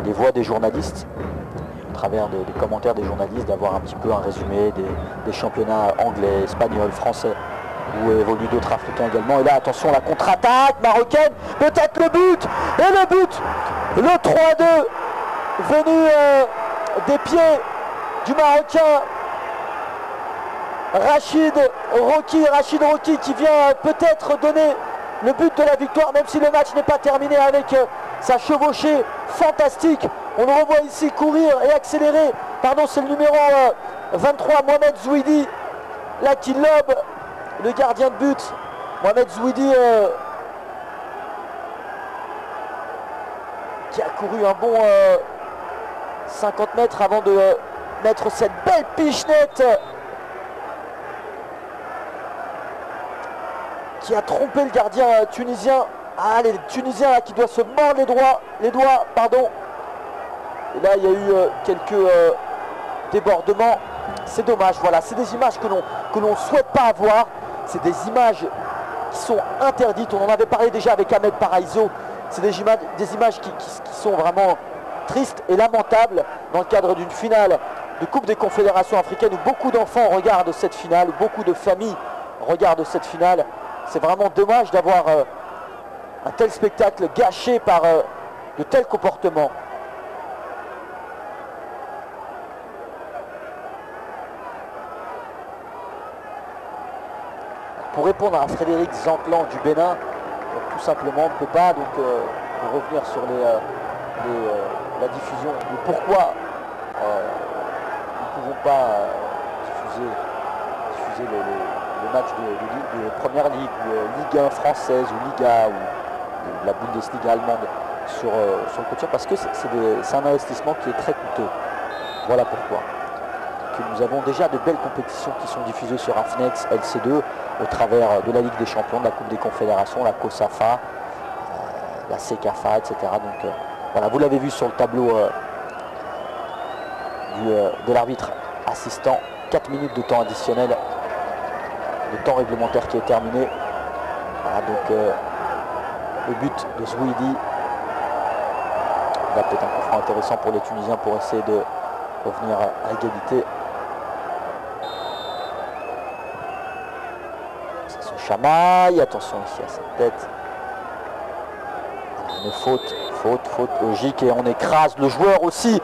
les voix des journalistes, à travers des commentaires des journalistes, d'avoir un petit peu un résumé des championnats anglais, espagnols, français, où évoluent d'autres Africains également. Et là, attention, la contre-attaque marocaine, peut-être le but, et le but, le 3-2, venu des pieds du Marocain Rachid Rocky qui vient peut-être donner le but de la victoire, même si le match n'est pas terminé, avec sa chevauchée fantastique. On le revoit ici courir et accélérer. Pardon, c'est le numéro 23, Mohamed Zouidi, là qui lobe le gardien de but. Mohamed Zouidi qui a couru un bon 50 mètres avant de mettre cette belle pichenette qui a trompé le gardien tunisien. Ah, les Tunisiens là, qui doivent se mordre les doigts, pardon. Et là, il y a eu quelques débordements. C'est dommage, voilà. C'est des images que l'on ne souhaite pas avoir. C'est des images qui sont interdites. On en avait parlé déjà avec Ahmed Paraiso. C'est des images qui sont vraiment tristes et lamentables dans le cadre d'une finale de Coupe des Confédérations africaines où beaucoup d'enfants regardent cette finale, où beaucoup de familles regardent cette finale. C'est vraiment dommage d'avoir un tel spectacle gâché par de tels comportements. Pour répondre à Frédéric Zanclan du Bénin, tout simplement, on ne peut pas donc revenir sur la diffusion. Mais pourquoi nous ne pouvons pas diffuser le match de Première Ligue, ou Ligue 1 française, ou Liga, ou la Bundesliga allemande sur le quotidien, parce que c'est un investissement qui est très coûteux. Voilà pourquoi. Nous avons déjà de belles compétitions qui sont diffusées sur Afnex, LC2, au travers de la Ligue des Champions, de la Coupe des Confédérations, la COSAFA, la CECAFA, etc. Donc voilà, vous l'avez vu sur le tableau de l'arbitre assistant. 4 minutes de temps additionnel, de temps réglementaire qui est terminé. Voilà, donc le but de Zouidi. Là, peut-être un coup franc intéressant pour les Tunisiens pour essayer de revenir à égalité. Ça se chamaille, attention ici à cette tête. Une faute logique, et on écrase le joueur aussi.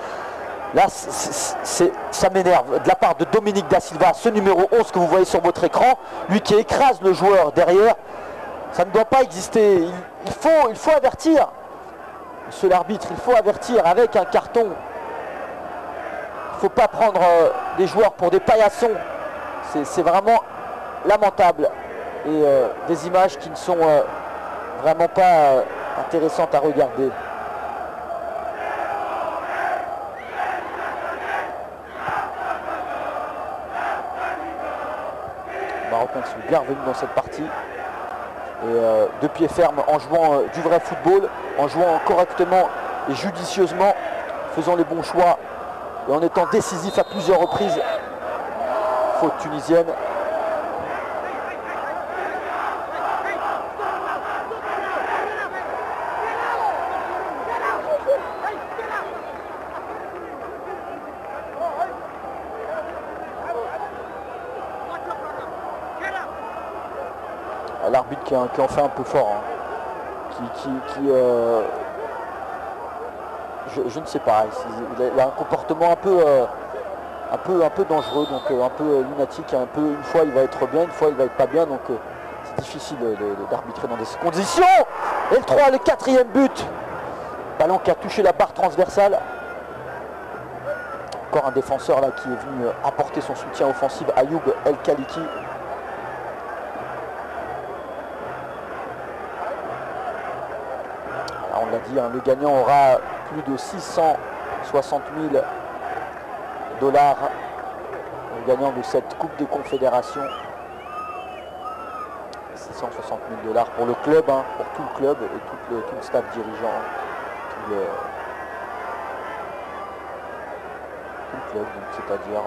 Là, ça m'énerve de la part de Dominique Da Silva, ce numéro 11 que vous voyez sur votre écran, lui qui écrase le joueur derrière. Ça ne doit pas exister. Il faut avertir. Monsieur l'arbitre, il faut avertir avec un carton. Il ne faut pas prendre des joueurs pour des paillassons. C'est vraiment lamentable. Et des images qui ne sont vraiment pas intéressantes à regarder. Les Marocains qui sont bien revenus dans cette partie. Et de pied ferme, en jouant du vrai football, en jouant correctement et judicieusement, faisant les bons choix et en étant décisif à plusieurs reprises. Faute tunisienne. L'arbitre qui en fait un peu fort, hein. Je ne sais pas, il a un comportement un peu dangereux, donc un peu lunatique, une fois il va être bien, une fois il va être pas bien, donc c'est difficile d'arbitrer dans des conditions. Et le 4e but, ballon qui a touché la barre transversale. Encore un défenseur là qui est venu apporter son soutien offensif, Ayoub El Khaliki. On l'a dit, hein, le gagnant aura plus de 660 000 $, le gagnant de cette Coupe des Confédérations. 660 000 $ pour le club, hein, pour tout le club et tout le staff dirigeant, tout le club, c'est-à-dire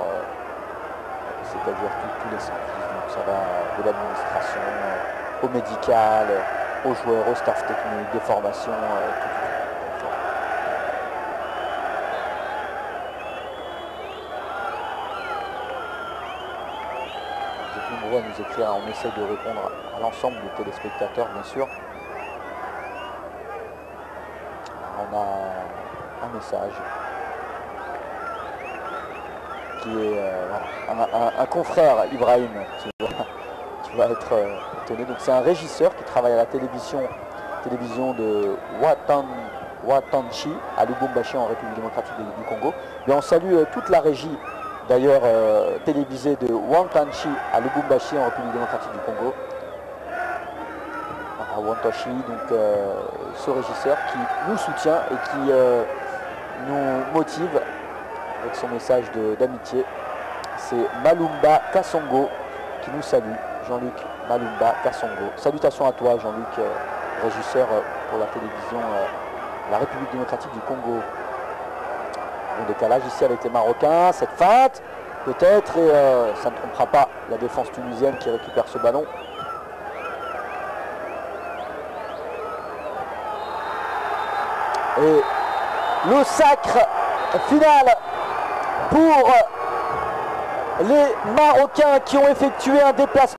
tous les services. Donc ça va de l'administration au médical, aux joueurs, au staff technique, des formations, tout. à nous écrire, on essaie de répondre à l'ensemble des téléspectateurs bien sûr. On a un message qui est un confrère, Ibrahim, tu vas être étonné. Donc c'est un régisseur qui travaille à la télévision de Watanchi à Lubumbashi en République démocratique du Congo. Mais on salue toute la régie d'ailleurs télévisée de Watanchi à Lubumbashi en République démocratique du Congo. À Watanchi, donc ce régisseur qui nous soutient et qui nous motive avec son message d'amitié. C'est Malumba Kassongo qui nous salue. Jean-Luc Malumba Kassongo. Salutations à toi Jean-Luc, régisseur pour la télévision la République démocratique du Congo. Bon décalage ici avec les Marocains, cette feinte peut-être, et ça ne trompera pas la défense tunisienne qui récupère ce ballon. Et le sacre final pour les Marocains qui ont effectué un déplacement